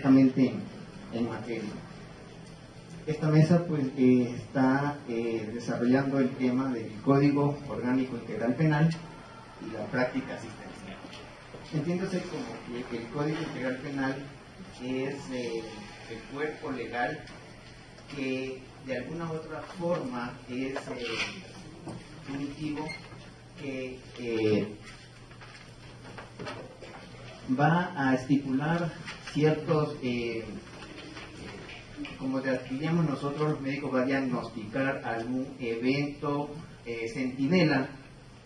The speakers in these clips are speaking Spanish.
directamente en materia. Esta mesa pues está desarrollando el tema del Código Orgánico Integral Penal y la práctica asistencial. Entiéndose como que el Código Integral Penal es el cuerpo legal que de alguna u otra forma es punitivo, que va a estipular ciertos, como diríamos nosotros los médicos, va a diagnosticar algún evento centinela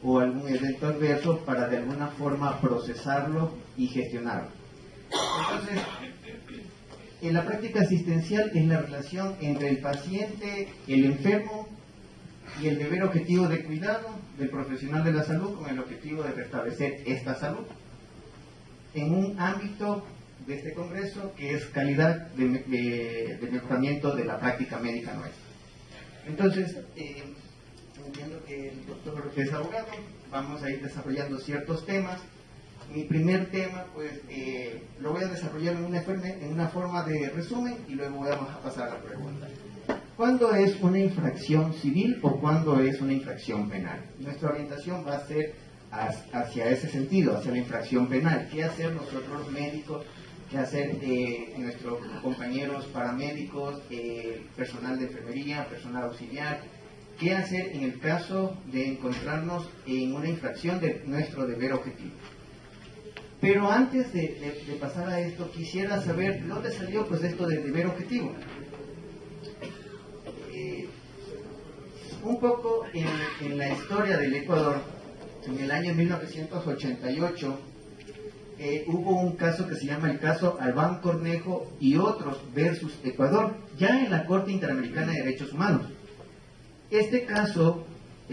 o algún evento adverso para de alguna forma procesarlo y gestionarlo. Entonces, en la práctica asistencial es la relación entre el paciente, el enfermo y el deber objetivo de cuidado del profesional de la salud con el objetivo de restablecer esta salud en un ámbito de este congreso que es calidad de mejoramiento de la práctica médica nuestra. Entonces, entiendo que el doctor es abogado, vamos a ir desarrollando ciertos temas. Mi primer tema, pues, lo voy a desarrollar en una forma de resumen y luego vamos a pasar a la pregunta. ¿Cuándo es una infracción civil o cuándo es una infracción penal? Nuestra orientación va a ser hacia ese sentido, hacia la infracción penal. ¿Qué hacer nosotros los médicos? ¿Qué hacer nuestros compañeros paramédicos, personal de enfermería, personal auxiliar? ¿Qué hacer en el caso de encontrarnos en una infracción de nuestro deber objetivo? Pero antes de pasar a esto, quisiera saber dónde salió pues esto del deber objetivo. Un poco en la historia del Ecuador, en el año 1988, hubo un caso que se llama el caso Albán Cornejo y otros versus Ecuador, ya en la Corte Interamericana de Derechos Humanos. Este caso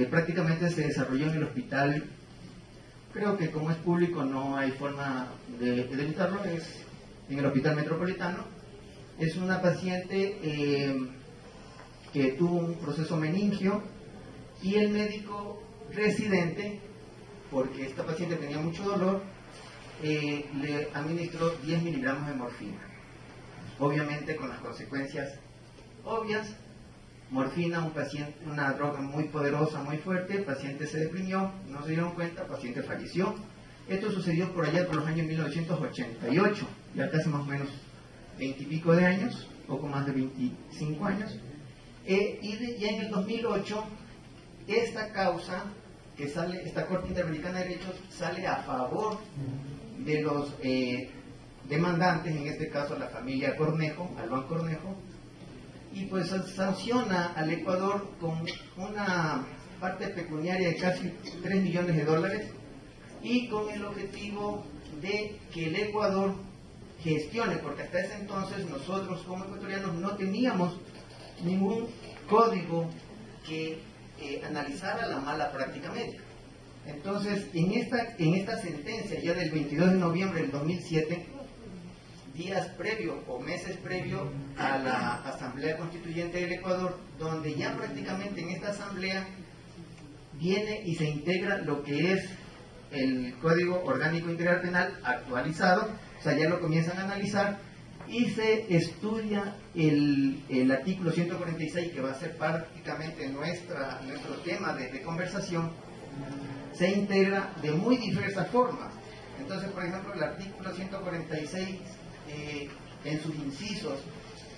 prácticamente se desarrolló en el hospital. Creo que como es público no hay forma de evitarlo, es en el Hospital Metropolitano. Es una paciente que tuvo un proceso meningio y el médico residente, porque esta paciente tenía mucho dolor, le administró 10 miligramos de morfina. Obviamente con las consecuencias obvias. Morfina, una droga muy poderosa, muy fuerte, el paciente se deprimió, no se dieron cuenta, el paciente falleció. Esto sucedió por allá por los años 1988, ya casi más o menos 20 y pico de años, poco más de 25 años. Y en el 2008, esta causa, que sale, esta Corte Interamericana de Derechos, sale a favor de los demandantes, en este caso la familia Cornejo, Albán Cornejo, y pues sanciona al Ecuador con una parte pecuniaria de casi 3 millones de dólares y con el objetivo de que el Ecuador gestione, porque hasta ese entonces nosotros como ecuatorianos no teníamos ningún código que analizara la mala práctica médica. Entonces, en esta sentencia ya del 22 de noviembre del 2007, días previo o meses previo a la Asamblea Constituyente del Ecuador, donde ya prácticamente en esta asamblea viene y se integra lo que es el Código Orgánico Integral Penal actualizado, o sea, ya lo comienzan a analizar y se estudia el artículo 146, que va a ser prácticamente nuestro tema de conversación. Se integra de muy diversas formas. Entonces, por ejemplo, el artículo 146 en sus incisos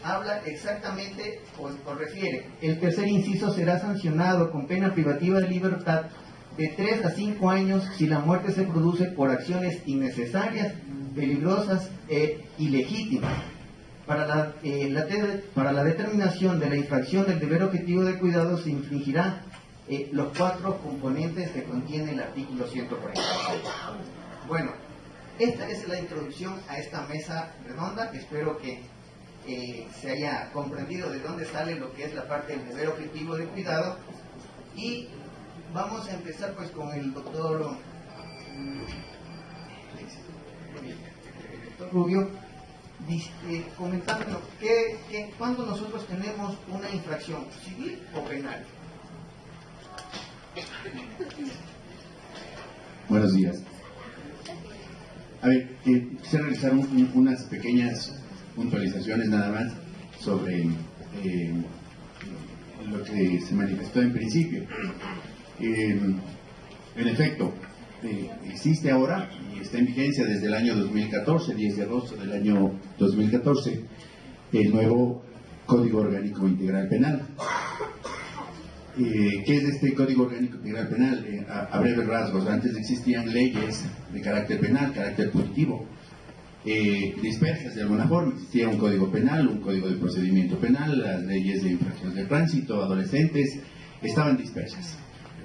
habla exactamente o refiere: el tercer inciso será sancionado con pena privativa de libertad de 3 a 5 años si la muerte se produce por acciones innecesarias, peligrosas e ilegítimas. Para la determinación de la infracción del deber objetivo de cuidado se infringirá los 4 componentes que contiene el artículo 146. Bueno, esta es la introducción a esta mesa redonda. Espero que se haya comprendido de dónde sale lo que es la parte del deber objetivo de cuidado. Y vamos a empezar pues con el doctor Rubio, comentándonos cuando nosotros tenemos una infracción civil o penal. Buenos días. A ver, quisiera realizar unas pequeñas puntualizaciones nada más sobre lo que se manifestó en principio. En efecto, existe ahora y está en vigencia desde el año 2014, 10 de agosto del año 2014, el nuevo Código Orgánico Integral Penal. ¿Qué es este Código Orgánico Integral Penal? A breves rasgos, antes existían leyes de carácter penal, carácter punitivo, dispersas de alguna forma. Existía un Código Penal, un Código de Procedimiento Penal, las leyes de infracciones de tránsito, adolescentes, estaban dispersas.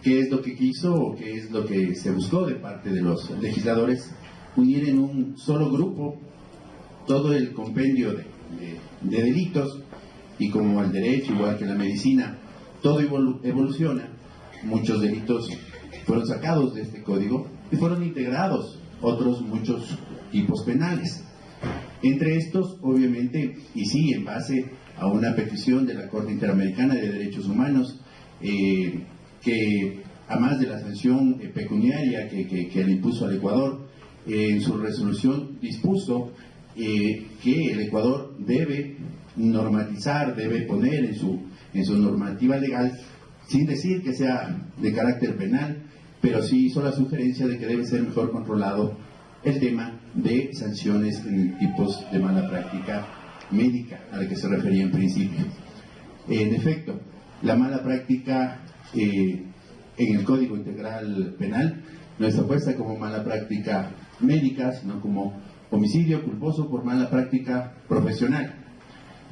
¿Qué es lo que quiso o qué es lo que se buscó de parte de los legisladores? Unir en un solo grupo todo el compendio de delitos, y como el derecho, igual que la medicina, todo evoluciona, muchos delitos fueron sacados de este código y fueron integrados otros muchos tipos penales. Entre estos, obviamente, y sí, en base a una petición de la Corte Interamericana de Derechos Humanos, que a más de la sanción pecuniaria que le impuso al Ecuador, en su resolución dispuso que el Ecuador debe normatizar, debe poner en su normativa legal, sin decir que sea de carácter penal, pero sí hizo la sugerencia de que debe ser mejor controlado el tema de sanciones en tipos de mala práctica médica, a la que se refería en principio. En efecto, la mala práctica en el Código Integral Penal no está puesta como mala práctica médica, sino como homicidio culposo por mala práctica profesional.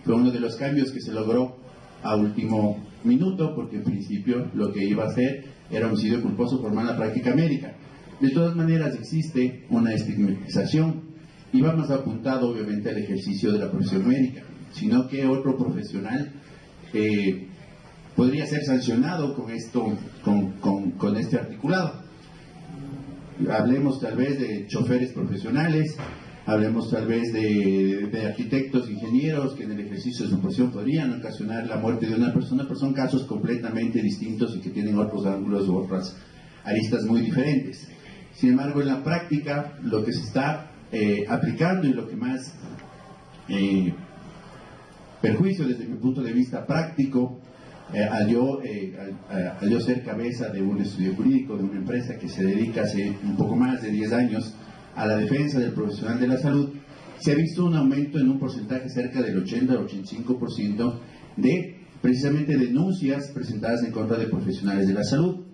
Fue uno de los cambios que se logró a último minuto, porque en principio lo que iba a hacer era homicidio culposo por mala práctica médica. De todas maneras existe una estigmatización y va más apuntado obviamente al ejercicio de la profesión médica, sino que otro profesional podría ser sancionado con esto, con este articulado. Hablemos tal vez de choferes profesionales, hablemos tal vez de arquitectos, ingenieros, que en el ejercicio de su profesión podrían ocasionar la muerte de una persona, pero son casos completamente distintos y que tienen otros ángulos u otras aristas muy diferentes. Sin embargo, en la práctica, lo que se está aplicando y lo que más perjuicio desde mi punto de vista práctico, al yo ser cabeza de un estudio jurídico, de una empresa que se dedica hace un poco más de 10 años a la defensa del profesional de la salud, se ha visto un aumento en un porcentaje cerca del 80 al 85% de precisamente denuncias presentadas en contra de profesionales de la salud.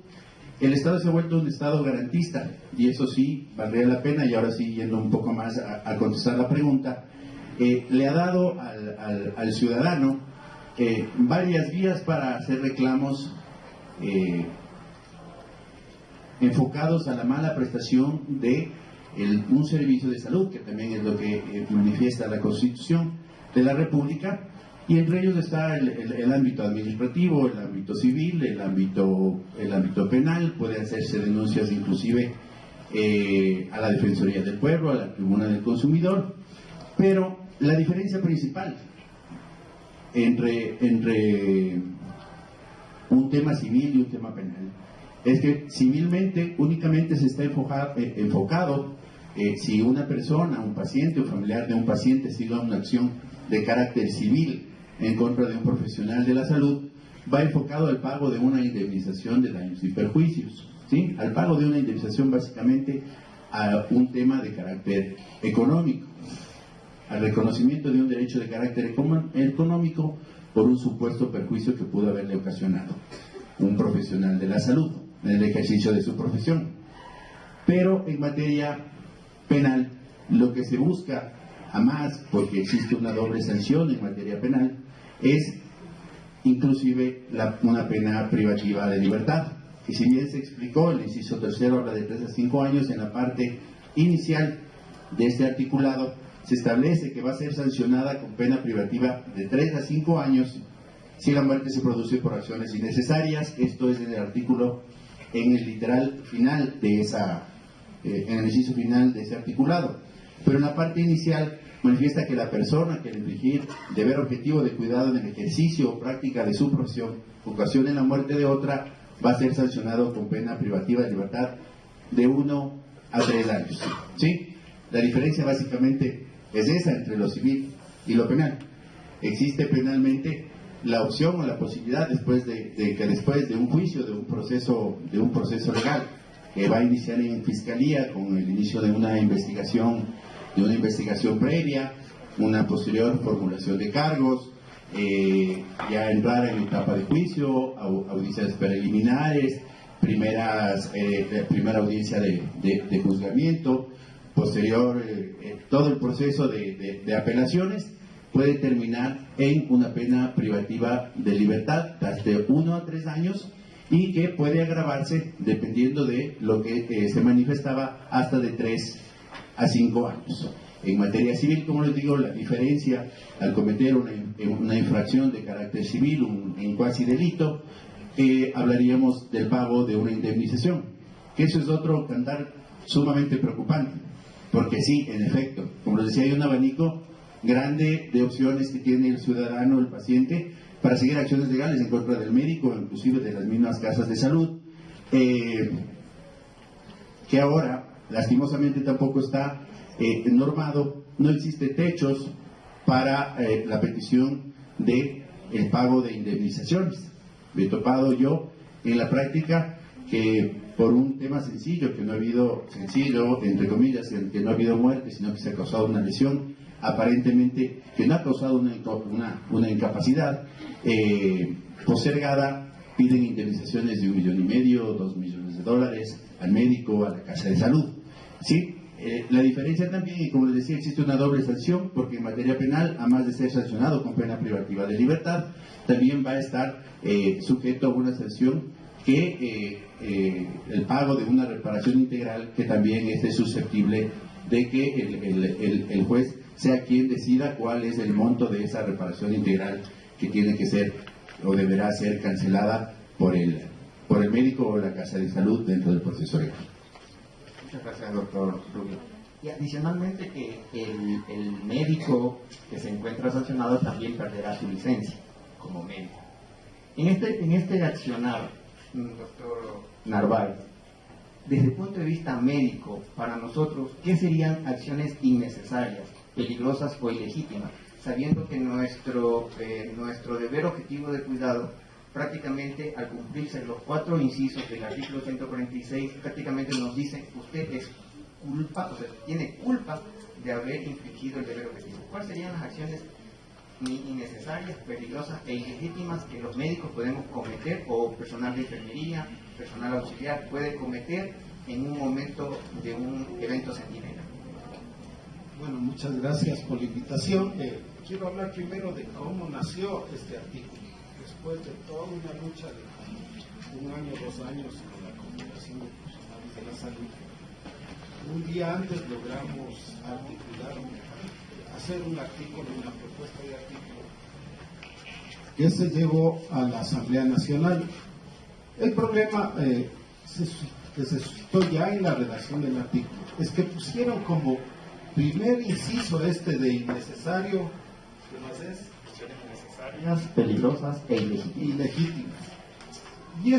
El Estado se ha vuelto un Estado garantista, y eso sí, valdría la pena, y ahora sí, yendo un poco más a contestar la pregunta, le ha dado al ciudadano varias vías para hacer reclamos enfocados a la mala prestación de un servicio de salud, que también es lo que manifiesta la Constitución de la República, y entre ellos está el ámbito administrativo, el ámbito civil, el ámbito penal. Pueden hacerse denuncias inclusive a la Defensoría del Pueblo, a la Tribuna del Consumidor, pero la diferencia principal entre un tema civil y un tema penal es que civilmente únicamente se está enfocado si una persona, un paciente o familiar de un paciente sigue una acción de carácter civil en contra de un profesional de la salud, va enfocado al pago de una indemnización de daños y perjuicios, ¿sí? Al pago de una indemnización básicamente a un tema de carácter económico, al reconocimiento de un derecho de carácter económico por un supuesto perjuicio que pudo haberle ocasionado un profesional de la salud en el ejercicio de su profesión. Pero en materia penal, lo que se busca, a más porque existe una doble sanción en materia penal, es inclusive una pena privativa de libertad, que si bien se explicó, el inciso tercero habla de 3 a 5 años, en la parte inicial de este articulado se establece que va a ser sancionada con pena privativa de 3 a 5 años si la muerte se produce por acciones innecesarias. Esto es en el artículo, en el literal final de en el inciso final de ese articulado. Pero en la parte inicial manifiesta que la persona que al infligir deber objetivo de cuidado en el ejercicio o práctica de su profesión ocasione la muerte de otra, va a ser sancionado con pena privativa de libertad de 1 a 3 años. ¿Sí? La diferencia básicamente es esa entre lo civil y lo penal. Existe penalmente la opción o la posibilidad después de un juicio, de un proceso legal que va a iniciar en fiscalía con el inicio de una investigación previa, una posterior formulación de cargos, ya entrar en etapa de juicio, audiencias preliminares, primera audiencia de juzgamiento, posterior todo el proceso de apelaciones puede terminar en una pena privativa de libertad de 1 a 3 años y que puede agravarse dependiendo de lo que se manifestaba hasta de 3 a 5 años. En materia civil, como les digo, la diferencia al cometer una infracción de carácter civil, un cuasi delito, hablaríamos del pago de una indemnización, que eso es otro cantar sumamente preocupante, porque sí, en efecto, como les decía, hay un abanico grande de opciones que tiene el ciudadano, el paciente, para seguir acciones legales en contra del médico, inclusive de las mismas casas de salud, que ahora, lastimosamente, tampoco está normado, no existe techos para la petición de el pago de indemnizaciones. Me he topado yo en la práctica que por un tema sencillo, entre comillas, que no ha habido muerte, sino que se ha causado una lesión, aparentemente que no ha causado una incapacidad postergada, piden indemnizaciones de $1,5 millones, $2 millones al médico, a la casa de salud. ¿Sí? La diferencia también, y como les decía, existe una doble sanción, porque en materia penal, además de ser sancionado con pena privativa de libertad, también va a estar sujeto a una sanción que el pago de una reparación integral, que también esté susceptible de que el juez sea quien decida cuál es el monto de esa reparación integral que tiene que ser o deberá ser cancelada por el médico o la casa de salud dentro del proceso legal. Muchas gracias, doctor Rubio. Y adicionalmente que el médico que se encuentra sancionado también perderá su licencia como médico. En este accionar, doctor Narváez, desde el punto de vista médico, para nosotros, ¿qué serían acciones innecesarias, peligrosas o ilegítimas? Sabiendo que nuestro deber objetivo de cuidado, prácticamente al cumplirse los 4 incisos del artículo 146, prácticamente nos dicen, usted es culpa, o sea, tiene culpa de haber infringido el deber objetivo. ¿Cuáles serían las acciones innecesarias, peligrosas e ilegítimas que los médicos podemos cometer, o personal de enfermería, personal auxiliar puede cometer en un momento de un evento centinela? Bueno, muchas gracias por la invitación. Quiero hablar primero de cómo nació este artículo. Después de toda una lucha de 1 año, 2 años con la Confederación de Profesionales de la Salud, un día antes logramos hacer un artículo, una propuesta de artículo que se llevó a la Asamblea Nacional. El problema que se suscitó ya en la redacción del artículo es que pusieron como primer inciso de innecesario, ¿qué más es? Innecesarias, peligrosas e ilegítimas. Y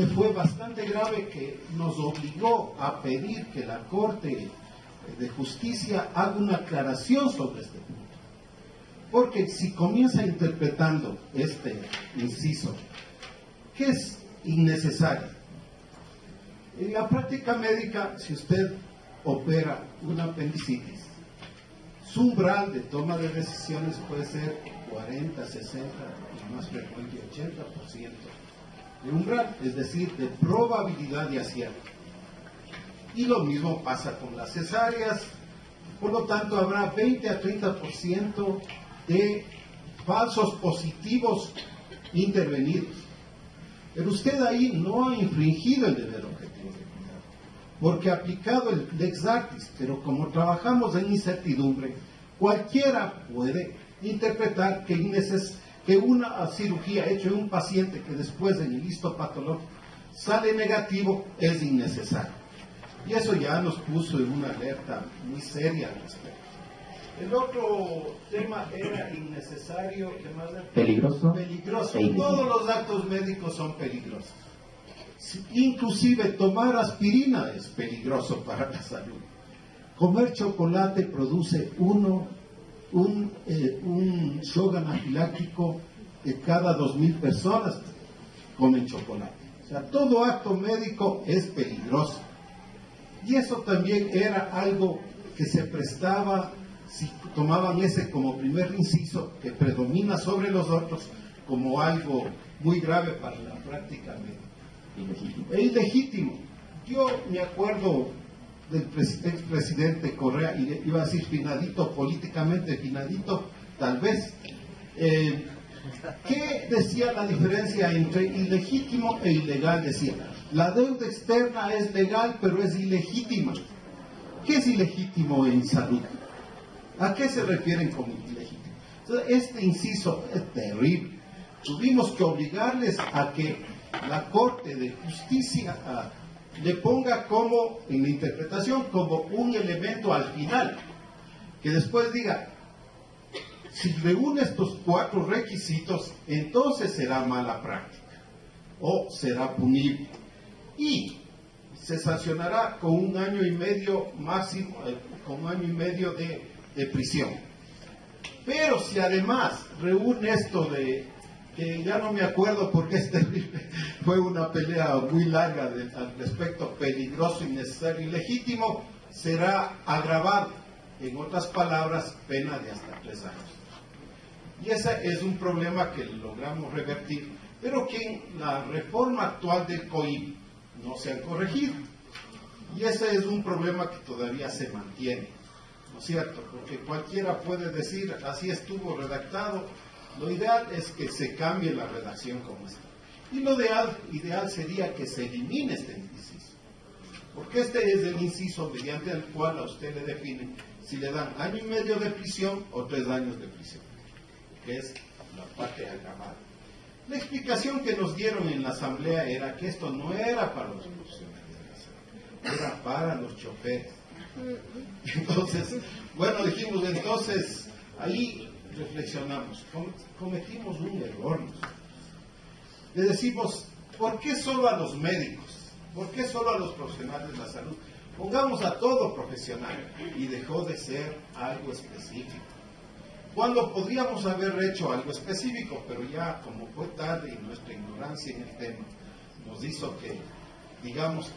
fue bastante grave, que nos obligó a pedir que la Corte de Justicia haga una aclaración sobre este punto. Porque si comienza interpretando este inciso, ¿qué es innecesario? En la práctica médica, si usted opera una apendicitis, su umbral de toma de decisiones puede ser 40, 60 y más frecuente 80% de umbral, es decir, de probabilidad de acierto. Y lo mismo pasa con las cesáreas, por lo tanto habrá 20 a 30% de falsos positivos intervenidos. Pero usted ahí no ha infringido el deber objetivo de cuidado, porque ha aplicado el lex artis, pero como trabajamos en incertidumbre, cualquiera puede interpretar que una cirugía hecha en un paciente que después en el histopatológico sale negativo es innecesario. Y eso ya nos puso en una alerta muy seria al respecto. El otro tema era innecesario, ¿qué más era? Peligroso. Peligroso. Todos los actos médicos son peligrosos. Inclusive tomar aspirina es peligroso para la salud. Comer chocolate produce 1 un shock anafiláctico de cada 2.000 personas comen chocolate. O sea, todo acto médico es peligroso. Y eso también era algo que se prestaba, si tomaban ese como primer inciso que predomina sobre los otros, como algo muy grave para la práctica médica. E ilegítimo. Yo me acuerdo del expresidente Correa, y iba a decir finadito, políticamente finadito, tal vez. ¿Qué decía la diferencia entre ilegítimo e ilegal? Decía, la deuda externa es legal, pero es ilegítima. ¿Qué es ilegítimo en salud? ¿A qué se refieren con ilegítimo? Entonces, este inciso es terrible. Tuvimos que obligarles a que la Corte de Justicia le ponga como, en la interpretación, como un elemento al final, que después diga, si reúne estos 4 requisitos, entonces será mala práctica o será punible y se sancionará con 1 año y medio máximo, con 1 año y medio de prisión. Pero si además reúne esto de, que ya no me acuerdo porque es terrible, fue una pelea muy larga al respecto, peligroso, innecesario y ilegítimo, será agravado. En otras palabras, pena de hasta 3 años. Y ese es un problema que logramos revertir, pero que en la reforma actual del COIP no se han corregido. Y ese es un problema que todavía se mantiene, ¿no es cierto? Porque cualquiera puede decir, así estuvo redactado. Lo ideal es que se cambie la redacción como está. Y lo ideal sería que se elimine este inciso. Porque este es el inciso mediante el cual a usted le definen si le dan 1 año y medio de prisión o 3 años de prisión, que es la parte agravada. La explicación que nos dieron en la asamblea era que esto no era para los profesionales de la salud, era para los choferes. Entonces, bueno, dijimos, entonces, ahí reflexionamos, cometimos un error. Le decimos, ¿por qué solo a los médicos? ¿Por qué solo a los profesionales de la salud? Pongamos a todo profesional, y dejó de ser algo específico. Cuando podríamos haber hecho algo específico, pero ya como fue tarde y nuestra ignorancia en el tema nos hizo que, digamos,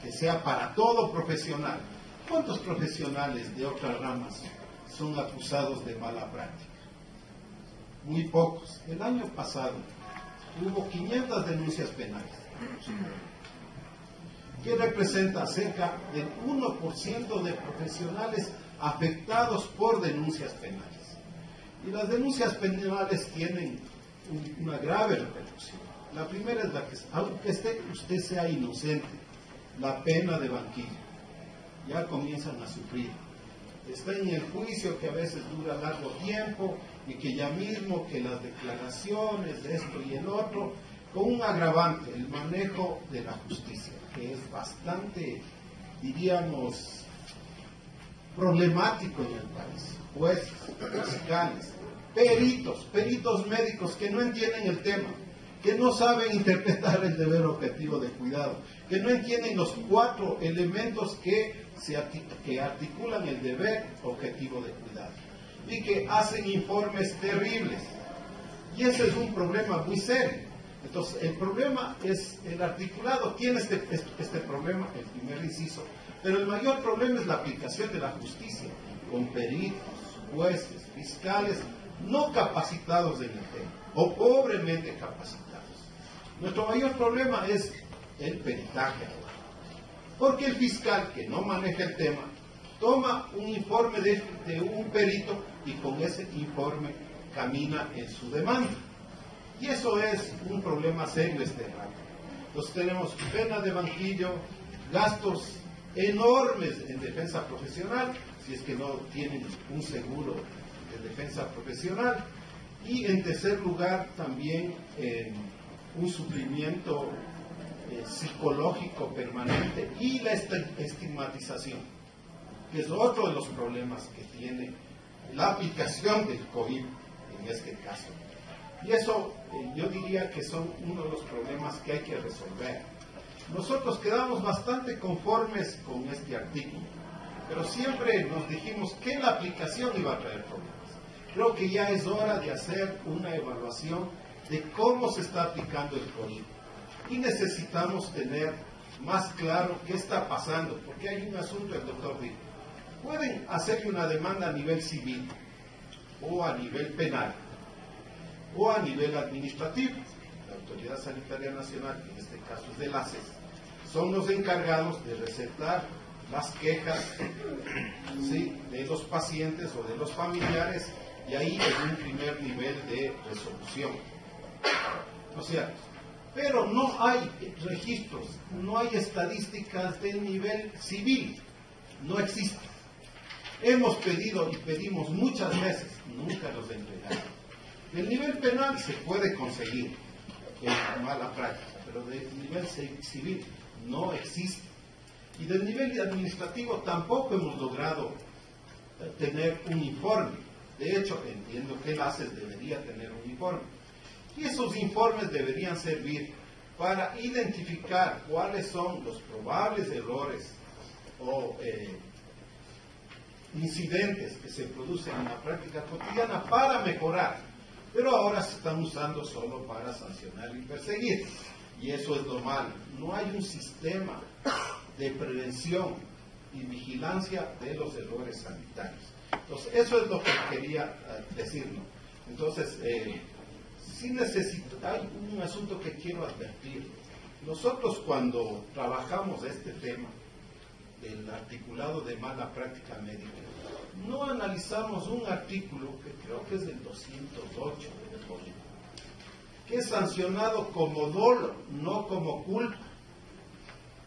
que sea para todo profesional. ¿Cuántos profesionales de otras ramas son acusados de mala práctica? Muy pocos. El año pasado hubo 500 denuncias penales, que representa cerca del 1% de profesionales afectados por denuncias penales. Y las denuncias penales tienen una grave repercusión. La primera es la que, aunque usted sea inocente, la pena de banquillo, ya comienzan a sufrir. Está en el juicio que a veces dura largo tiempo y que ya mismo que las declaraciones de esto y el otro, con un agravante, el manejo de la justicia, que es bastante, diríamos, problemático en el país. Jueces, fiscales, peritos médicos que no entienden el tema, que no saben interpretar el deber objetivo de cuidado, que no entienden los 4 elementos que articulan el deber objetivo de cuidado y que hacen informes terribles. Y ese es un problema muy serio. Entonces, el problema es el articulado, tiene este problema, el primer inciso, pero el mayor problema es la aplicación de la justicia, con peritos, jueces, fiscales, no capacitados en el tema, o pobremente capacitados. Nuestro mayor problema es el peritaje, porque el fiscal que no maneja el tema, toma un informe de un perito y con ese informe camina en su demanda. Y eso es un problema serio este rato. Entonces tenemos pena de banquillo, gastos enormes en defensa profesional, si es que no tienen un seguro de defensa profesional, y en tercer lugar también un sufrimiento psicológico permanente y la estigmatización, que es otro de los problemas que tiene la aplicación del COVID en este caso. Y eso yo diría que son uno de los problemas que hay que resolver. Nosotros quedamos bastante conformes con este artículo, pero siempre nos dijimos que la aplicación iba a traer problemas. creo que ya es hora de hacer una evaluación de cómo se está aplicando el código. Y necesitamos tener más claro qué está pasando, porque hay un asunto, el doctor dijo, pueden hacerle una demanda a nivel civil, o a nivel penal, o a nivel administrativo. La Autoridad Sanitaria Nacional, que en este caso es del ACES, son los encargados de recetar las quejas, ¿sí?, de los pacientes o de los familiares, y ahí es un primer nivel de resolución. ¿No es cierto? Pero no hay registros, no hay estadísticas del nivel civil, no existen. Hemos pedido y pedimos muchas veces, nunca los entregaron. Del nivel penal se puede conseguir en mala práctica, pero del nivel civil no existe. Y del nivel administrativo tampoco hemos logrado tener un informe. De hecho, entiendo que el ACES debería tener un informe. Y esos informes deberían servir para identificar cuáles son los probables errores o incidentes que se producen en la práctica cotidiana para mejorar. Pero ahora se están usando solo para sancionar y perseguir. Y eso es lo malo. No hay un sistema de prevención y vigilancia de los errores sanitarios. Entonces, eso es lo que quería decirlo. Entonces, sí hay un asunto que quiero advertir. Nosotros cuando trabajamos este tema del articulado de mala práctica médica, no analizamos un artículo que creo que es del 208 del Código, que es sancionado como dolo, no como culpa.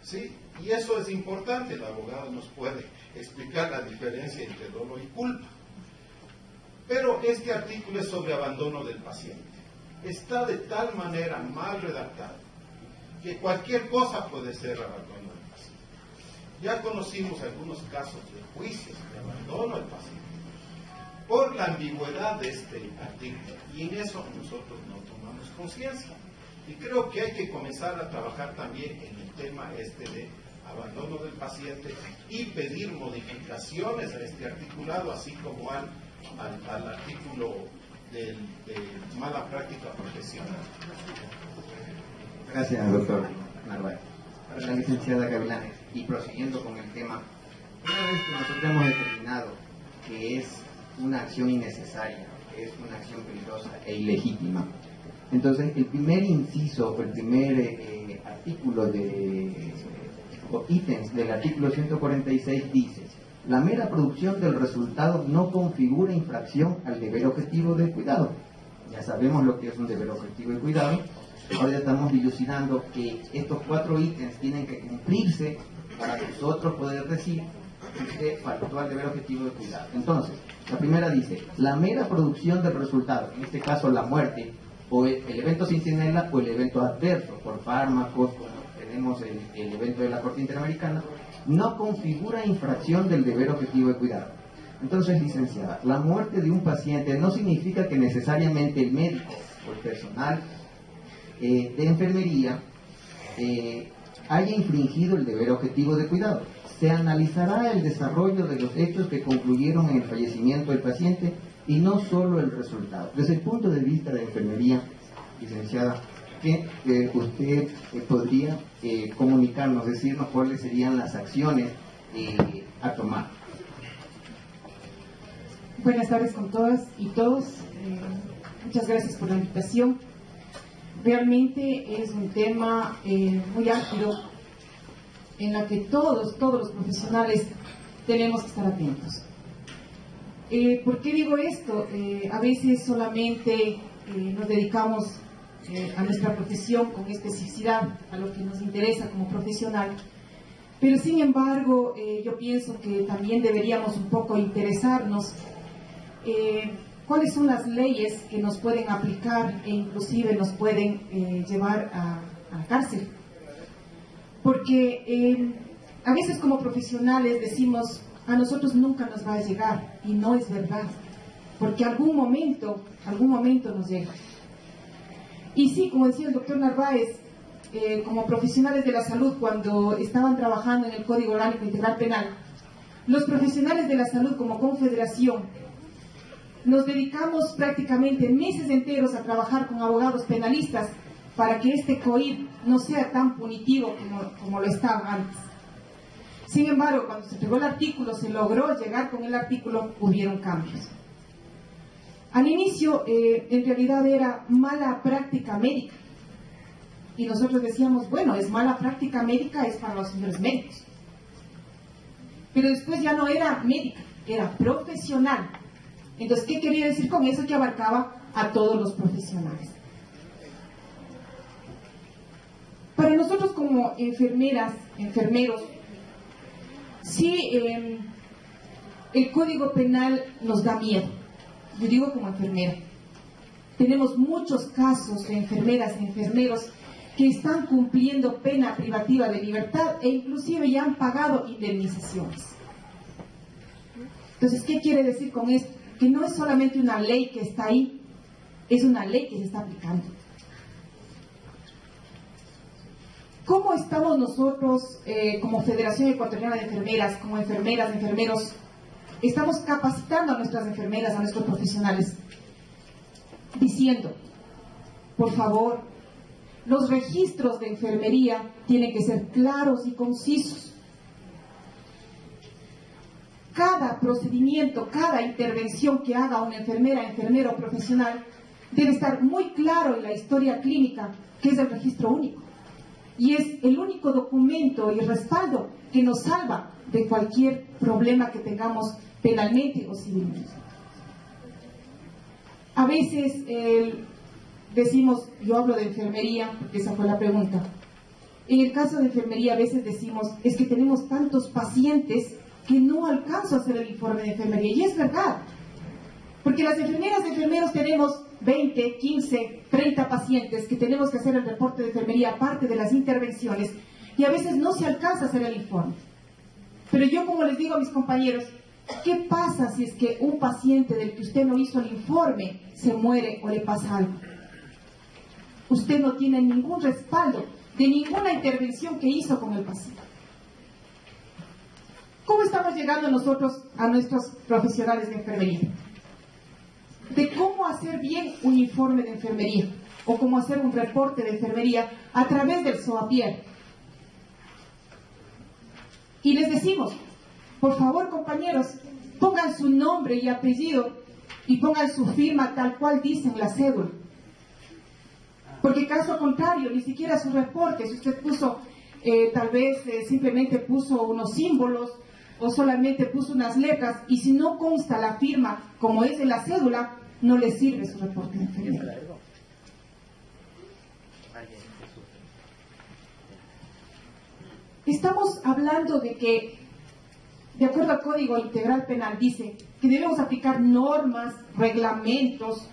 ¿Sí? Y eso es importante, el abogado nos puede explicar la diferencia entre dolo y culpa. Pero este artículo es sobre abandono del paciente. Está de tal manera mal redactado que cualquier cosa puede ser abandono del paciente. Ya conocimos algunos casos de juicios de abandono del paciente por la ambigüedad de este artículo, y en eso nosotros no tomamos conciencia. Y creo que hay que comenzar a trabajar también en el tema de abandono del paciente y pedir modificaciones a este articulado, así como al artículo de mala práctica profesional. Gracias, doctor Narváez. Para la licenciada Gavilanes, y prosiguiendo con el tema, una vez que nosotros hemos determinado que es una acción innecesaria, que es una acción peligrosa e ilegítima, entonces el primer inciso o el primer artículo o ítems del artículo 146 dice: la mera producción del resultado no configura infracción al deber objetivo de cuidado. Ya sabemos lo que es un deber objetivo de cuidado. Ahora ya estamos dilucidando que estos 4 ítems tienen que cumplirse para nosotros poder decir que usted faltó al deber objetivo de cuidado. Entonces, la primera dice: la mera producción del resultado, en este caso la muerte, o el evento centinela o el evento adverso, por fármacos, como tenemos el evento de la Corte Interamericana, no configura infracción del deber objetivo de cuidado. Entonces, licenciada, la muerte de un paciente no significa que necesariamente el médico o el personal de enfermería haya infringido el deber objetivo de cuidado. Se analizará el desarrollo de los hechos que concluyeron en el fallecimiento del paciente y no solo el resultado. Desde el punto de vista de enfermería, licenciada, que usted podría comunicarnos, decirnos cuáles serían las acciones a tomar. Buenas tardes con todas y todos. Muchas gracias por la invitación. Realmente es un tema muy amplio en la que todos los profesionales tenemos que estar atentos. ¿Por qué digo esto? A veces solamente nos dedicamos a nuestra profesión con especificidad, a lo que nos interesa como profesional, pero sin embargo yo pienso que también deberíamos un poco interesarnos cuáles son las leyes que nos pueden aplicar e inclusive nos pueden llevar a la cárcel. Porque a veces como profesionales decimos: a nosotros nunca nos va a llegar, y no es verdad, porque algún momento nos llega. Y sí, como decía el doctor Narváez, como profesionales de la salud, cuando estaban trabajando en el Código Orgánico Integral Penal, los profesionales de la salud como confederación nos dedicamos prácticamente meses enteros a trabajar con abogados penalistas para que este COIP no sea tan punitivo como lo estaba antes. Sin embargo, cuando se pegó el artículo, se logró llegar con el artículo, hubieron cambios. Al inicio, en realidad era mala práctica médica. Y nosotros decíamos, bueno, es mala práctica médica, es para los señores médicos. Pero después ya no era médica, era profesional. Entonces, ¿qué quería decir con eso? Que abarcaba a todos los profesionales. Para nosotros como enfermeras, enfermeros, sí, el Código Penal nos da miedo. Yo digo como enfermera. Tenemos muchos casos de enfermeras y enfermeros que están cumpliendo pena privativa de libertad e inclusive ya han pagado indemnizaciones. Entonces, ¿qué quiere decir con esto? Que no es solamente una ley que está ahí, es una ley que se está aplicando. ¿Cómo estamos nosotros como Federación Ecuatoriana de Enfermeras, como enfermeras, enfermeros? Estamos capacitando a nuestras enfermeras, a nuestros profesionales, diciendo, por favor, los registros de enfermería tienen que ser claros y concisos. Cada procedimiento, cada intervención que haga una enfermera, enfermero profesional, debe estar muy claro en la historia clínica, que es el registro único. Y es el único documento y respaldo que nos salva de cualquier problema que tengamos penalmente o civilmente. A veces decimos, yo hablo de enfermería, porque esa fue la pregunta. En el caso de enfermería a veces decimos, es que tenemos tantos pacientes que no alcanzo a hacer el informe de enfermería. Y es verdad, porque las enfermeras y enfermeros tenemos 20, 15, 30 pacientes que tenemos que hacer el reporte de enfermería aparte de las intervenciones y a veces no se alcanza a hacer el informe. Pero yo, como les digo a mis compañeros, ¿qué pasa si es que un paciente del que usted no hizo el informe se muere o le pasa algo? Usted no tiene ningún respaldo de ninguna intervención que hizo con el paciente. ¿Cómo estamos llegando nosotros a nuestros profesionales de enfermería? De cómo hacer bien un informe de enfermería o cómo hacer un reporte de enfermería a través del SOAPIER. Y les decimos, por favor, compañeros, pongan su nombre y apellido y pongan su firma tal cual dice en la cédula. Porque caso contrario, ni siquiera su reporte, si usted puso, tal vez simplemente puso unos símbolos o solamente puso unas letras, y si no consta la firma como es en la cédula, no le sirve su reporte de enfermería. Estamos hablando de que, de acuerdo al Código Integral Penal, dice que debemos aplicar normas, reglamentos.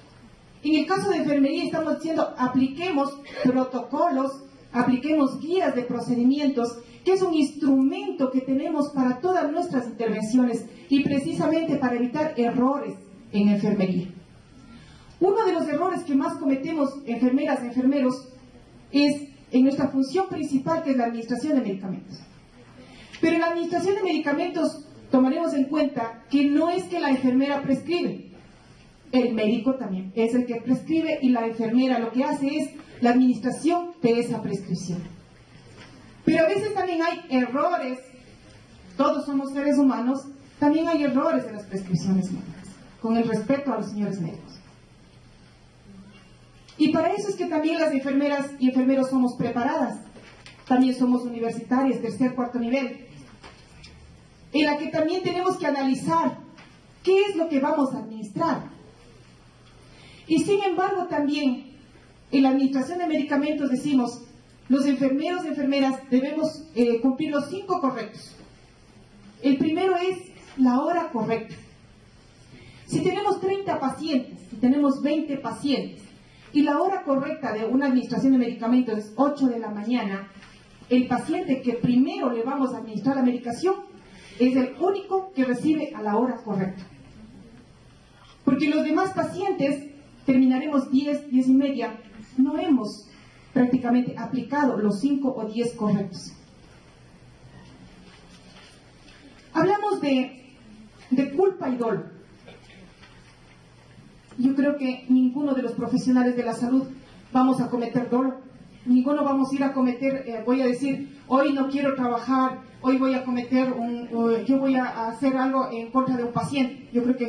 En el caso de enfermería estamos diciendo, apliquemos protocolos, apliquemos guías de procedimientos, que es un instrumento que tenemos para todas nuestras intervenciones y precisamente para evitar errores en enfermería. Uno de los errores que más cometemos enfermeras y enfermeros es en nuestra función principal, que es la administración de medicamentos. Pero en la administración de medicamentos tomaremos en cuenta que no es que la enfermera prescribe, el médico también es el que prescribe y la enfermera lo que hace es la administración de esa prescripción. Pero a veces también hay errores, todos somos seres humanos, también hay errores en las prescripciones médicas, con el respeto a los señores médicos. Y para eso es que también las enfermeras y enfermeros somos preparadas, también somos universitarias, tercer, cuarto nivel, en la que también tenemos que analizar qué es lo que vamos a administrar. Y sin embargo también en la administración de medicamentos decimos, los enfermeros y enfermeras debemos cumplir los 5 correctos. El primero es la hora correcta. Si tenemos 30 pacientes, si tenemos 20 pacientes, y la hora correcta de una administración de medicamentos es 8 de la mañana, el paciente que primero le vamos a administrar la medicación es el único que recibe a la hora correcta. Porque los demás pacientes terminaremos 10, 10 y media, no hemos prácticamente aplicado los 5 o 10 correctos. Hablamos de culpa y dolo. yo creo que ninguno de los profesionales de la salud vamos a cometer dolo. Ninguno vamos a ir a cometer, voy a decir, hoy no quiero trabajar, hoy voy a cometer yo voy a hacer algo en contra de un paciente. Yo creo que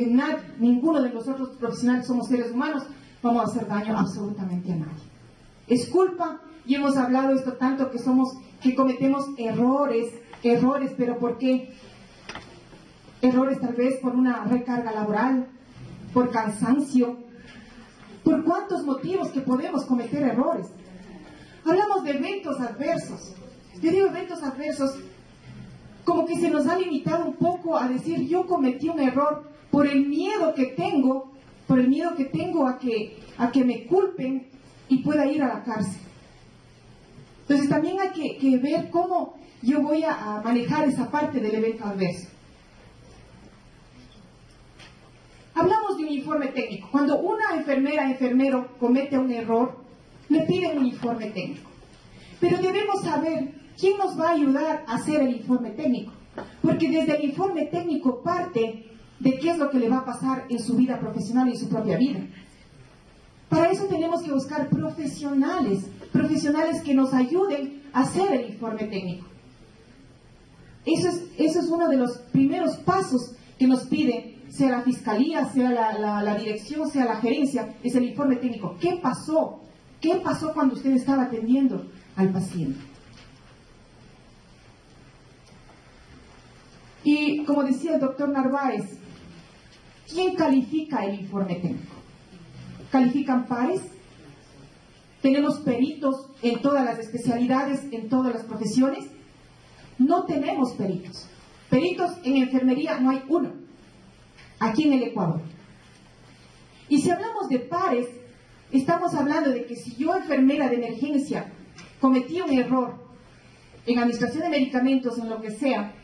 ninguno de nosotros profesionales somos seres humanos, vamos a hacer daño absolutamente a nadie. Es culpa, y hemos hablado esto tanto que cometemos errores, pero ¿por qué? Errores tal vez por una recarga laboral, por cansancio, por cuántos motivos que podemos cometer errores. Hablamos de eventos adversos. Yo digo eventos adversos como que se nos ha limitado un poco a decir yo cometí un error por el miedo que tengo, a que me culpen y pueda ir a la cárcel. Entonces también hay que ver cómo yo voy a manejar esa parte del evento adverso. Hablamos de un informe técnico. Cuando una enfermero comete un error, le piden un informe técnico. Pero debemos saber quién nos va a ayudar a hacer el informe técnico. Porque desde el informe técnico parte de qué es lo que le va a pasar en su vida profesional y en su propia vida. Para eso tenemos que buscar profesionales que nos ayuden a hacer el informe técnico. Eso es uno de los primeros pasos que nos pide, sea la fiscalía, sea la dirección, sea la gerencia, es el informe técnico. ¿Qué pasó? ¿Qué pasó cuando usted estaba atendiendo al paciente? Y como decía el doctor Narváez, ¿quién califica el informe técnico? ¿Califican pares? ¿Tenemos peritos en todas las especialidades, en todas las profesiones? No tenemos peritos. Peritos en enfermería no hay uno, aquí en el Ecuador. Y si hablamos de pares, estamos hablando de que si yo, enfermera de emergencia, cometí un error en administración de medicamentos, en lo que sea,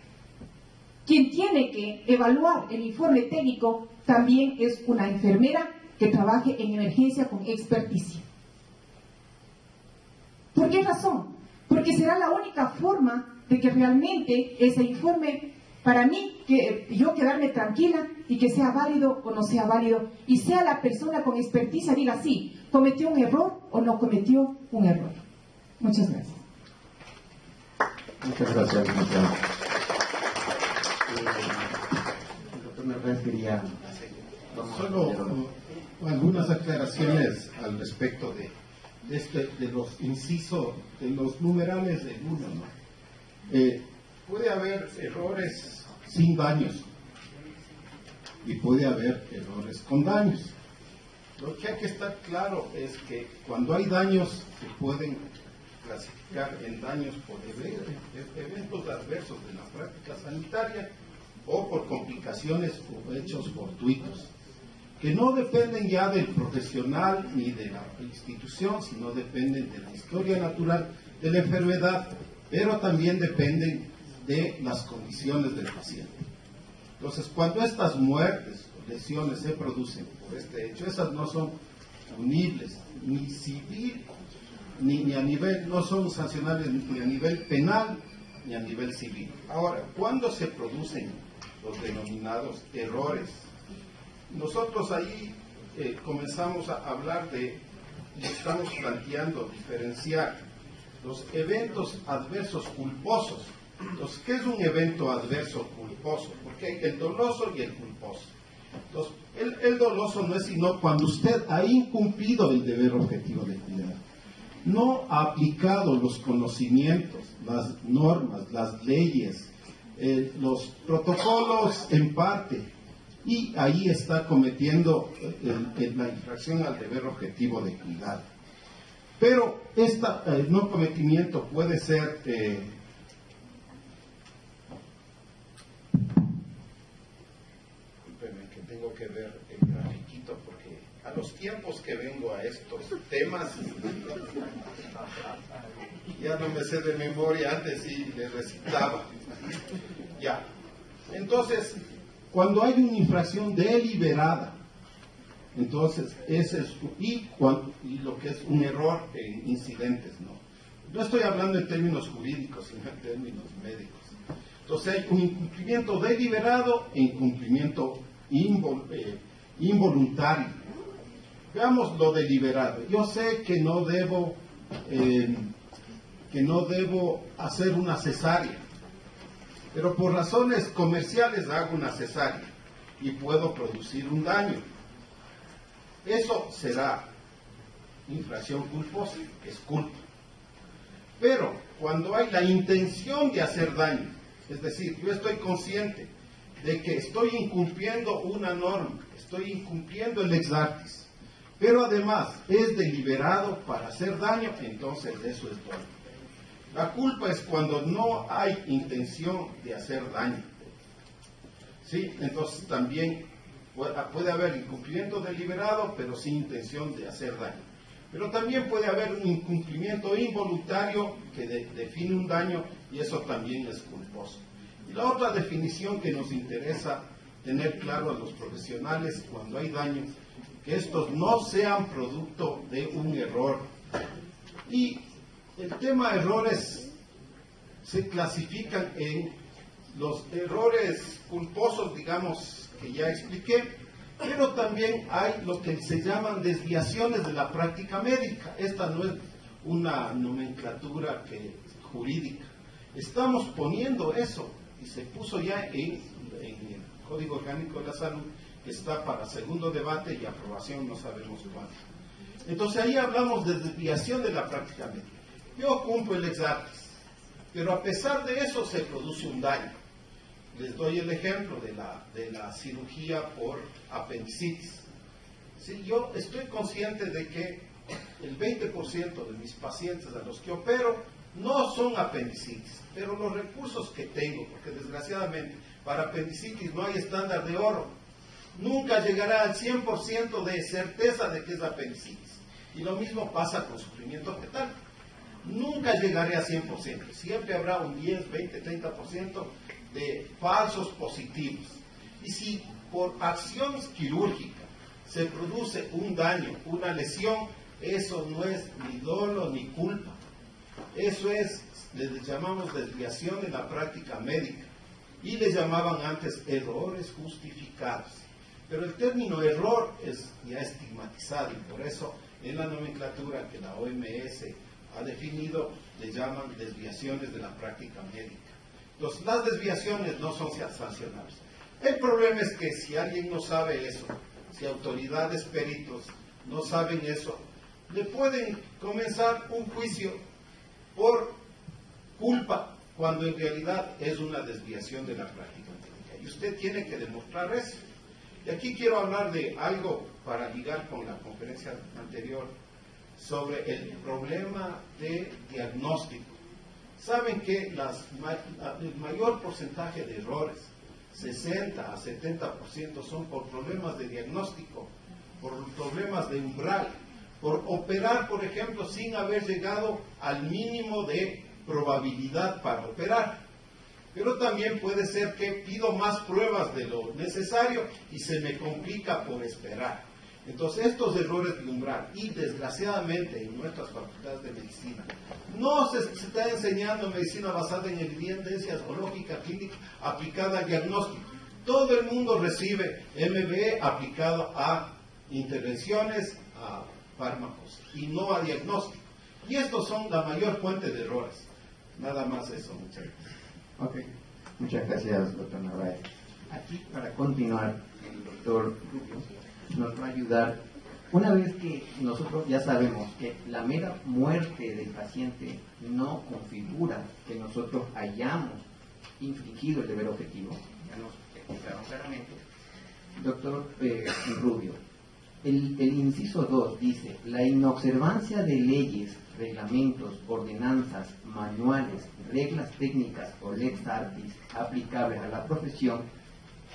quien tiene que evaluar el informe técnico también es una enfermera que trabaje en emergencia con experticia. ¿Por qué razón? Porque será la única forma de que realmente ese informe, para mí, que yo quedarme tranquila y que sea válido o no sea válido, y sea la persona con experticia diga sí, cometió un error o no cometió un error. Muchas gracias. Muchas gracias, doctora. El doctor Narváez quería Solo algunas aclaraciones al respecto de los incisos, de los numerales del 1, ¿no? Puede haber errores sin daños y puede haber errores con daños. Lo que hay que estar claro es que cuando hay daños se pueden clasificar en daños por eventos adversos de la práctica sanitaria o por complicaciones o hechos fortuitos, que no dependen ya del profesional ni de la institución, sino dependen de la historia natural de la enfermedad, pero también dependen de las condiciones del paciente. Entonces, cuando estas muertes o lesiones se producen por este hecho, esas no son punibles, ni civil, ni a nivel, no son sancionables ni a nivel penal, ni a nivel civil. Ahora, ¿cuándo se producen los denominados errores? Nosotros ahí comenzamos a hablar y estamos planteando diferenciar los eventos adversos culposos. Entonces, ¿qué es un evento adverso culposo? Porque hay el doloso y el culposo. Entonces, el doloso no es sino cuando usted ha incumplido el deber objetivo de cuidar, no ha aplicado los conocimientos, las normas, las leyes, los protocolos en parte, y ahí está cometiendo la infracción al deber objetivo de cuidar. Pero este no cometimiento puede ser discúlpenme que tengo que ver el grafiquito porque a los tiempos que vengo a estos temas ya no me sé de memoria, antes sí le recitaba. Ya. Entonces, cuando hay una infracción deliberada, entonces ese es y lo que es un error en incidentes, no estoy hablando en términos jurídicos, sino en términos médicos. Entonces hay un incumplimiento deliberado e incumplimiento involuntario. Veamos lo deliberado. Yo sé que no debo hacer una cesárea, pero por razones comerciales hago una cesárea y puedo producir un daño. Eso será infracción culposa, es culpa. Pero cuando hay la intención de hacer daño, es decir, yo estoy consciente de que estoy incumpliendo una norma, estoy incumpliendo el ex artis, pero además es deliberado para hacer daño, entonces eso es dolo. La culpa es cuando no hay intención de hacer daño. ¿Sí? Entonces también puede haber incumplimiento deliberado, pero sin intención de hacer daño. Pero también puede haber un incumplimiento involuntario que define un daño, y eso también es culposo. Y la otra definición que nos interesa tener claro a los profesionales cuando hay daños, que estos no sean producto de un error. Y el tema de errores se clasifican en los errores culposos, digamos, que ya expliqué, pero también hay lo que se llaman desviaciones de la práctica médica. Esta no es una nomenclatura jurídica. Estamos poniendo eso, y se puso ya en el Código Orgánico de la Salud, que está para segundo debate y aprobación, no sabemos cuándo. Entonces ahí hablamos de desviación de la práctica médica. Yo cumplo el ex artis, pero a pesar de eso se produce un daño. Les doy el ejemplo de la cirugía por apendicitis. ¿Sí? Yo estoy consciente de que el 20% de mis pacientes a los que opero no son apendicitis, pero los recursos que tengo, porque desgraciadamente para apendicitis no hay estándar de oro, nunca llegará al 100% de certeza de que es apendicitis. Y lo mismo pasa con sufrimiento fetal. Nunca llegaré a 100%, siempre habrá un 10, 20, 30% de falsos positivos. Y si por acción quirúrgica se produce un daño, una lesión, eso no es ni dolo ni culpa. Eso es, les llamamos desviación de la práctica médica. Y les llamaban antes errores justificados. Pero el término error es ya estigmatizado, y por eso en la nomenclatura que la OMS ha definido, le llaman desviaciones de la práctica médica. Entonces, las desviaciones no son sancionables. El problema es que si alguien no sabe eso, si autoridades, peritos no saben eso, le pueden comenzar un juicio por culpa, cuando en realidad es una desviación de la práctica médica. Y usted tiene que demostrar eso. Y aquí quiero hablar de algo para ligar con la conferencia anterior sobre el problema de diagnóstico. Saben que el mayor porcentaje de errores, 60 a 70%, son por problemas de diagnóstico, por problemas de umbral, por operar, por ejemplo, sin haber llegado al mínimo de probabilidad para operar. Pero también puede ser que pido más pruebas de lo necesario y se me complica por esperar. Entonces, estos errores de umbral, y desgraciadamente en nuestras facultades de medicina, no se está enseñando medicina basada en evidencias o lógica clínica aplicada al diagnóstico. Todo el mundo recibe MBE aplicado a intervenciones, a fármacos, y no a diagnóstico. Y estos son la mayor fuente de errores. Nada más eso, muchas gracias. Ok, muchas gracias, doctor Narváez. Aquí, para continuar, el doctor Rubio nos va a ayudar. Una vez que nosotros ya sabemos que la mera muerte del paciente no configura que nosotros hayamos infringido el deber objetivo, ya nos explicaron claramente, doctor Rubio, el inciso 2 dice: la inobservancia de leyes, reglamentos, ordenanzas, manuales, reglas técnicas o lex artis aplicables a la profesión.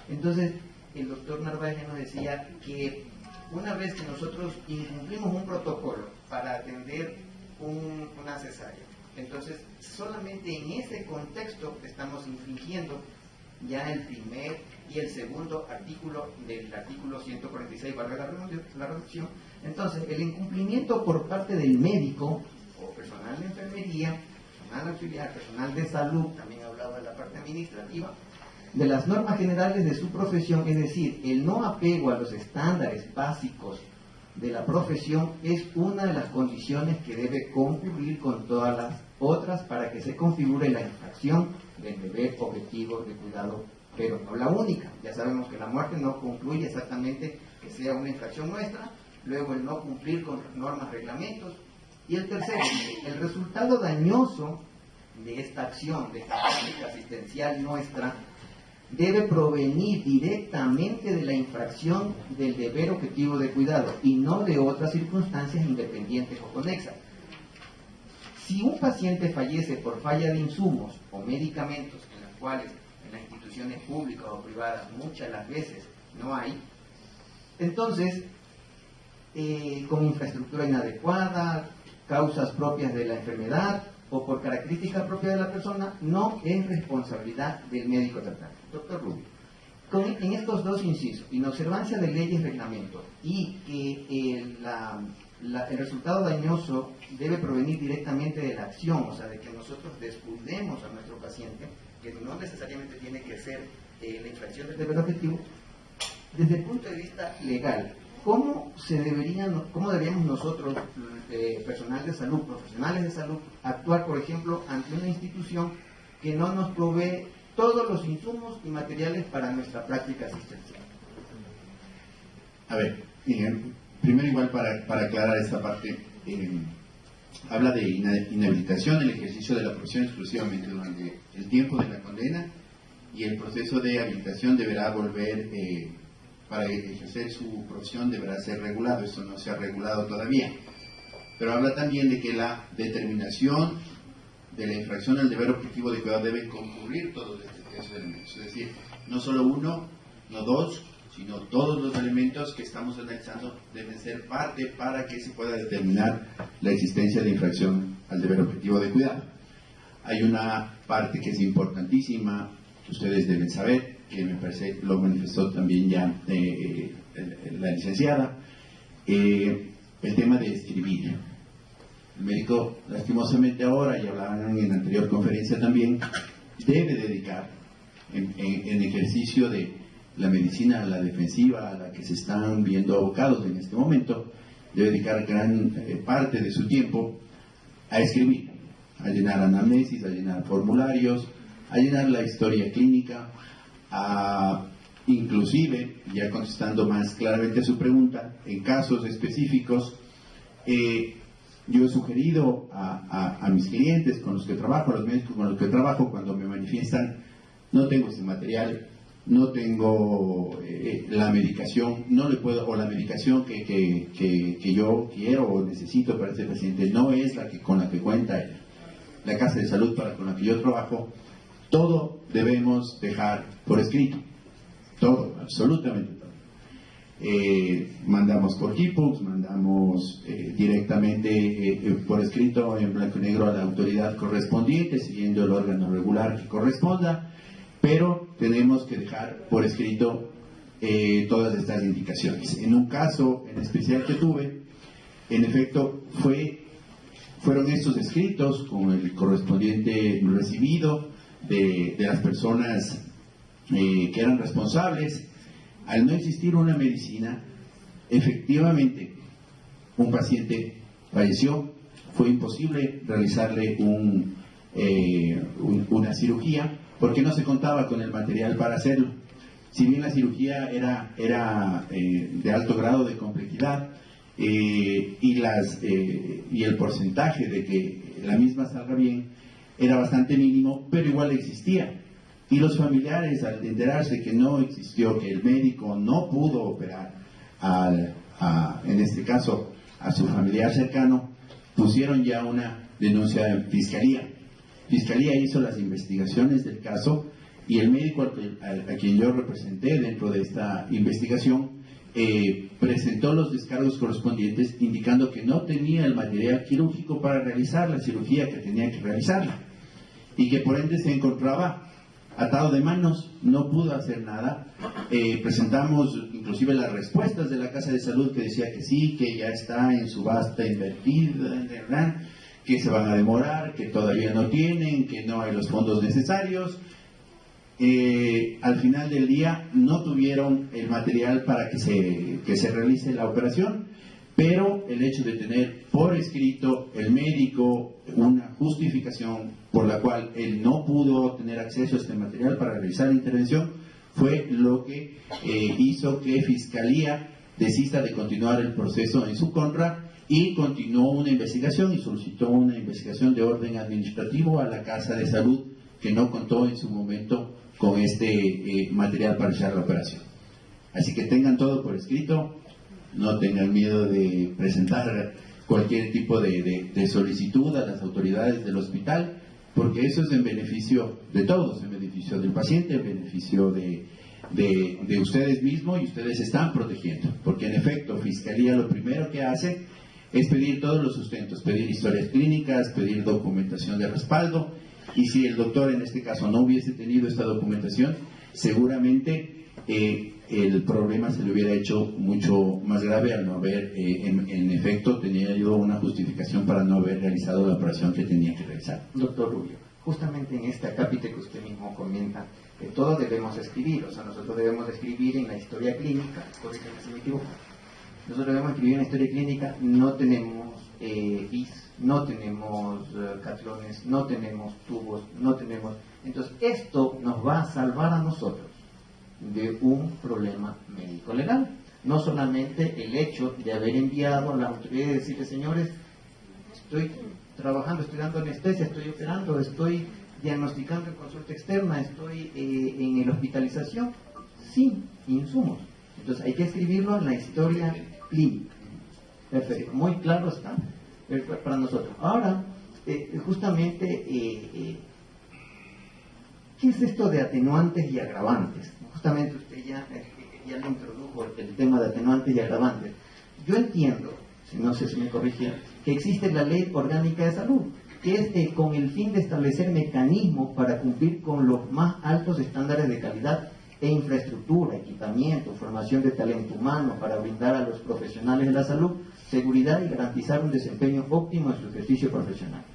Entonces, el doctor Narváez nos decía que una vez que nosotros incumplimos un protocolo para atender una cesárea, entonces solamente en ese contexto estamos infringiendo ya el primer y el segundo artículo del artículo 146, valga la redacción. Entonces, el incumplimiento por parte del médico o personal de enfermería, personal auxiliar, personal de salud, también hablaba de la parte administrativa, de las normas generales de su profesión, es decir, el no apego a los estándares básicos de la profesión es una de las condiciones que debe concurrir con todas las otras para que se configure la infracción del deber objetivo de cuidado, pero no la única. Ya sabemos que la muerte no concluye exactamente que sea una infracción nuestra, luego el no cumplir con normas, reglamentos, y el tercero, el resultado dañoso de esta acción, de esta práctica asistencial nuestra, debe provenir directamente de la infracción del deber objetivo de cuidado y no de otras circunstancias independientes o conexas. Si un paciente fallece por falla de insumos o medicamentos, en las cuales en las instituciones públicas o privadas muchas de las veces no hay, entonces, con infraestructura inadecuada, causas propias de la enfermedad o por característica propia de la persona, no es responsabilidad del médico tratante. Doctor Rubio, en estos dos incisos, inobservancia de leyes y reglamentos, y que el resultado dañoso debe provenir directamente de la acción, o sea, de que nosotros descuidemos a nuestro paciente, que no necesariamente tiene que ser la infracción del deber objetivo, desde el punto de vista legal, ¿cómo deberíamos nosotros, personal de salud, profesionales de salud, actuar, por ejemplo, ante una institución que no nos provee todos los insumos y materiales para nuestra práctica asistencial? A ver, primero igual para aclarar esta parte, habla de inhabilitación, el ejercicio de la profesión exclusivamente durante el tiempo de la condena, y el proceso de habilitación deberá volver, para ejercer su profesión deberá ser regulado. Esto no se ha regulado todavía. Pero habla también de que la determinación de la infracción al deber objetivo de cuidado debe concurrir todos esos elementos. Es decir, no solo uno, no dos, sino todos los elementos que estamos analizando deben ser parte para que se pueda determinar la existencia de infracción al deber objetivo de cuidado. Hay una parte que es importantísima, que ustedes deben saber, que me parece lo manifestó también ya la licenciada, el tema de escribir. El médico, lastimosamente ahora, y hablaban en la anterior conferencia también, debe dedicar en ejercicio de la medicina, a la defensiva, a la que se están viendo abocados en este momento, debe dedicar gran parte de su tiempo a escribir, a llenar anamnesis, a llenar formularios, a llenar la historia clínica, inclusive, ya contestando más claramente a su pregunta, en casos específicos, yo he sugerido a mis clientes con los que trabajo, a los médicos con los que trabajo, cuando me manifiestan, no tengo este material, no tengo la medicación, no le puedo, o la medicación que yo quiero o necesito para este paciente no es con la que cuenta la casa de salud con la que yo trabajo. Todo debemos dejar por escrito, todo, absolutamente todo. Mandamos por Keybooks, mandamos directamente por escrito en blanco y negro a la autoridad correspondiente, siguiendo el órgano regular que corresponda, pero tenemos que dejar por escrito todas estas indicaciones. En un caso en especial que tuve, en efecto, fueron estos escritos con el correspondiente recibido de las personas que eran responsables. Al no existir una medicina, efectivamente un paciente falleció, fue imposible realizarle una cirugía porque no se contaba con el material para hacerlo. Si bien la cirugía era de alto grado de complejidad y el porcentaje de que la misma salga bien era bastante mínimo, pero igual existía. Y los familiares, al enterarse que no existió, que el médico no pudo operar, en este caso, a su familiar cercano, pusieron ya una denuncia en Fiscalía. Fiscalía hizo las investigaciones del caso y el médico a quien yo representé dentro de esta investigación presentó los descargos correspondientes indicando que no tenía el material quirúrgico para realizar la cirugía que tenía que realizarla y que por ende se encontraba atado de manos, no pudo hacer nada. Presentamos inclusive las respuestas de la Casa de Salud que decía que sí, que ya está en subasta invertida, ¿verdad?, que se van a demorar, que todavía no tienen, que no hay los fondos necesarios. Al final del día no tuvieron el material para que se realice la operación, pero el hecho de tener por escrito el médico una justificación por la cual él no pudo tener acceso a este material para realizar la intervención fue lo que hizo que Fiscalía desista de continuar el proceso en su contra y continuó una investigación y solicitó una investigación de orden administrativo a la Casa de Salud, que no contó en su momento con este material para realizar la operación. Así que tengan todo por escrito, no tengan miedo de presentar cualquier tipo de solicitud a las autoridades del hospital, porque eso es en beneficio de todos, en beneficio del paciente, en beneficio de ustedes mismos, y ustedes están protegiendo, porque en efecto Fiscalía lo primero que hace es pedir todos los sustentos, pedir historias clínicas, pedir documentación de respaldo, y si el doctor en este caso no hubiese tenido esta documentación, seguramente el problema se le hubiera hecho mucho más grave al no haber en efecto tenido una justificación para no haber realizado la operación que tenía que realizar. Doctor Rubio, justamente en este acápite que usted mismo comenta, que todos debemos escribir, o sea, nosotros debemos escribir en la historia clínica, corrígeme si me equivoco, nosotros debemos escribir en la historia clínica, no tenemos PIS, no tenemos catlones, no tenemos tubos, no tenemos... Entonces, esto nos va a salvar a nosotros de un problema médico legal. No solamente el hecho de haber enviado a la autoridad y decirle, señores, estoy trabajando, estoy dando anestesia, estoy operando, estoy diagnosticando en consulta externa, estoy en la hospitalización, sin insumos. Entonces hay que escribirlo en la historia clínica. Perfecto, muy claro está para nosotros. Ahora, justamente, ¿qué es esto de atenuantes y agravantes? Justamente usted ya lo introdujo, el tema de atenuantes y agravantes. Yo entiendo, no sé si me corrige, que existe la Ley Orgánica de Salud, que es con el fin de establecer mecanismos para cumplir con los más altos estándares de calidad e infraestructura, equipamiento, formación de talento humano para brindar a los profesionales de la salud seguridad y garantizar un desempeño óptimo en su ejercicio profesional.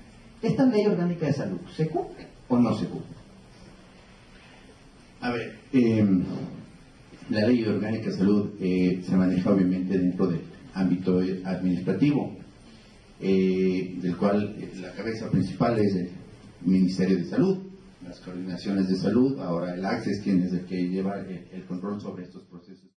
¿Esta Ley Orgánica de Salud se cumple o no se cumple? A ver, la Ley Orgánica de Salud se maneja obviamente dentro del ámbito administrativo, del cual la cabeza principal es el Ministerio de Salud, las coordinaciones de salud, ahora el ACSES, quien es el que lleva el control sobre estos procesos.